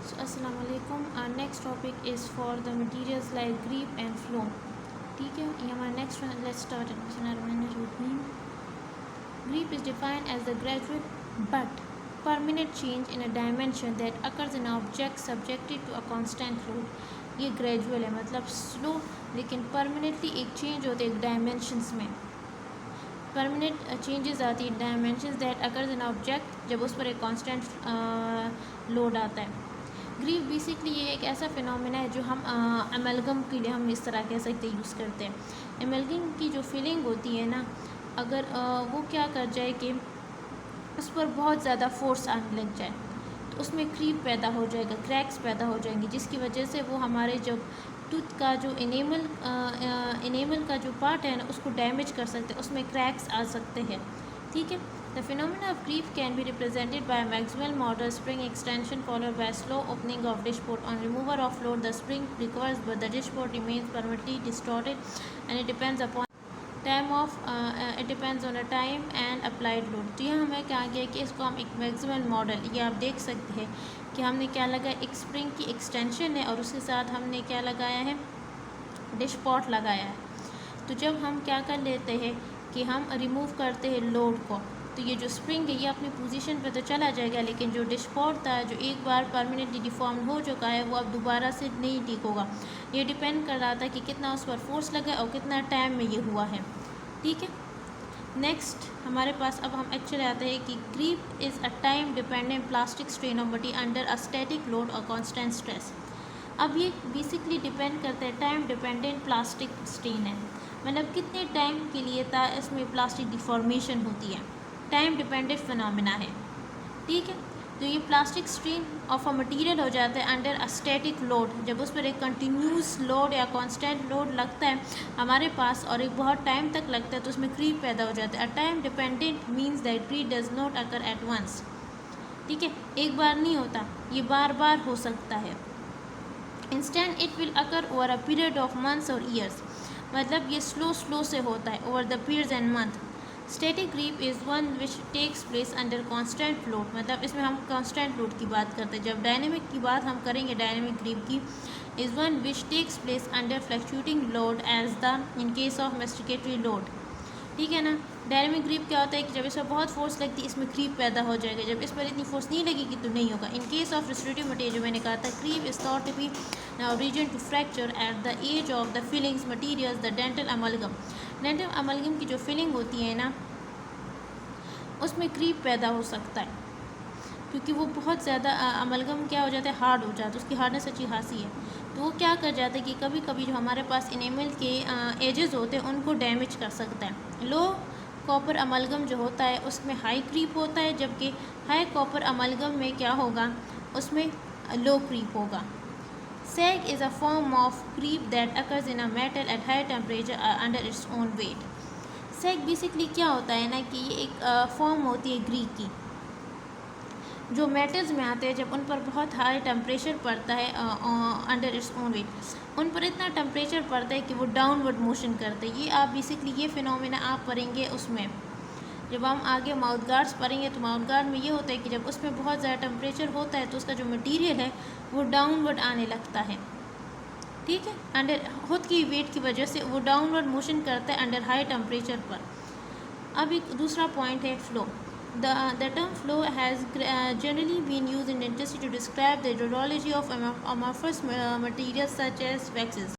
So assalamu alaikum. Our next topic is for the materials like creep and flow. ठीक है, ये हमारा next one. Let's start it. Bismillahirrahmanirrahim. Creep is defined as the gradual but permanent change in a dimension that occurs in an object subjected to a constant load. ये gradual है, मतलब slow लेकिन permanently एक change होते एक dimensions में. Permanent changes आती है dimensions that occurs in object जब उस पर एक कांस्टेंट लोड आता है. ग्रीफ बेसिकली ये एक ऐसा फिनोमेना है जो हम एमलगम के लिए हम इस तरह कह सकते यूज़ करते हैं. एमलगम की जो फीलिंग होती है ना, अगर वो क्या कर जाए कि उस पर बहुत ज़्यादा फोर्स आने लग जाए तो उसमें क्रीप पैदा हो जाएगा, क्रैक्स पैदा हो जाएंगे, जिसकी वजह से वो हमारे जब टूथ का जो इनेमल का जो पार्ट है ना उसको डैमेज कर सकते हैं, उसमें क्रैक्स आ सकते हैं. ठीक है. The phenomena of creep can be represented by Maxwell model spring extension followed by slow opening of dashpot. On removal of load the spring recovers but the dashpot remains permanently distorted and it depends upon time of it depends on a time and applied load. तो यहाँ हमें कहा गया कि इसको हम एक maximum model, ये आप देख सकते हैं कि हमने क्या लगाया, एक स्प्रिंग की एक्सटेंशन है और उसके साथ हमने क्या लगाया है, डिश पॉट लगाया है. तो जब हम क्या कर लेते हैं कि हम रिमूव करते हैं लोड को, तो ये जो स्प्रिंग है ये अपनी पोजीशन पे तो चला जाएगा, लेकिन जो डिश पॉट था जो एक बार परमानेंटली डिफॉर्म हो चुका है वो अब दोबारा से नहीं ठीक होगा. ये डिपेंड कर रहा था कि कितना उस पर फोर्स लगा और कितना टाइम में ये हुआ है. ठीक है. नेक्स्ट हमारे पास अब हम एक्चुअली आते हैं कि creep is a time dependent plastic strain of body under a static load और कांस्टेंट स्ट्रेस. अब ये बेसिकली डिपेंड करता है, टाइम डिपेंडेंट प्लास्टिक स्ट्रेन है, मतलब कितने टाइम के लिए था इसमें प्लास्टिक डिफॉर्मेशन होती है, टाइम डिपेंडेंट फिनोमेना है. ठीक है. तो ये plastic strain of a material हो जाता है अंडर अ स्टैटिक लोड, जब उस पर एक कंटिन्यूस लोड या कांस्टेंट लोड लगता है हमारे पास और एक बहुत टाइम तक लगता है तो उसमें क्रीप पैदा हो जाता है. A time dependent means that creep does not occur at once. ठीक है. एक बार नहीं होता, ये बार बार हो सकता है. Instant it will occur over a period of months और ईयर्स, मतलब ये स्लो से होता है over the periods and month. Static creep is one which takes place under constant load, मतलब इसमें हम कांस्टेंट लोड की बात करते हैं. जब डायनेमिक की बात हम करेंगे, डायनेमिक क्रीप की, is one which takes place under fluctuating load as the in case of masticatory load. ठीक है ना. डायनेमिक क्रीप क्या होता है कि जब इस पर बहुत फोर्स लगती है इसमें क्रीप पैदा हो जाएगा, जब इस पर इतनी फोर्स नहीं लगेगी तो नहीं होगा. In case of restrictive material जो मैंने कहा था, creep is thought to be reason to fracture at the edge of the fillings materials the dental amalgam. Dental amalgam की जो फिलिंग होती है ना उसमें क्रीप पैदा हो सकता है, क्योंकि वो बहुत ज़्यादा अमलगम क्या हो जाता है, हार्ड हो जाता है, उसकी हार्डनेस अच्छी खासी है. तो वो क्या कर जाता है कि कभी कभी जो हमारे पास इनेमल के एजेस होते हैं उनको डैमेज कर सकता है. लो कॉपर अमलगम जो होता है उसमें हाई क्रीप होता है, जबकि हाई कॉपर अमलगम में क्या होगा, उसमें लो क्रीप होगा. Sag is a form of creep that occurs in a metal at high temperature under its own weight. Sag basically क्या होता है ना कि ये एक फॉर्म होती है ग्रीक की, जो मेटल्स में आते हैं जब उन पर बहुत हाई टेम्परेचर पड़ता है अंडर इट्स ओन वेट, उन पर इतना टेम्परेचर पड़ता है कि वो डाउनवर्ड मोशन करते हैं. ये आप बेसिकली ये फिनोमेना आप पढ़ेंगे उसमें, जब हम आगे माउथ गार्ड्स पढ़ेंगे तो माउथ गार्ड में ये होता है कि जब उसमें बहुत ज़्यादा टेम्परेचर होता है तो उसका जो मटीरियल है वो डाउनवर्ड आने लगता है. ठीक है. अंडर खुद की वेट की वजह से वो डाउनवर्ड मोशन करता है अंडर हाई टेम्परेचर पर. अब एक दूसरा पॉइंट है flow. The term flow has generally been used in dentistry to describe the rheology of amorphous materials such as waxes.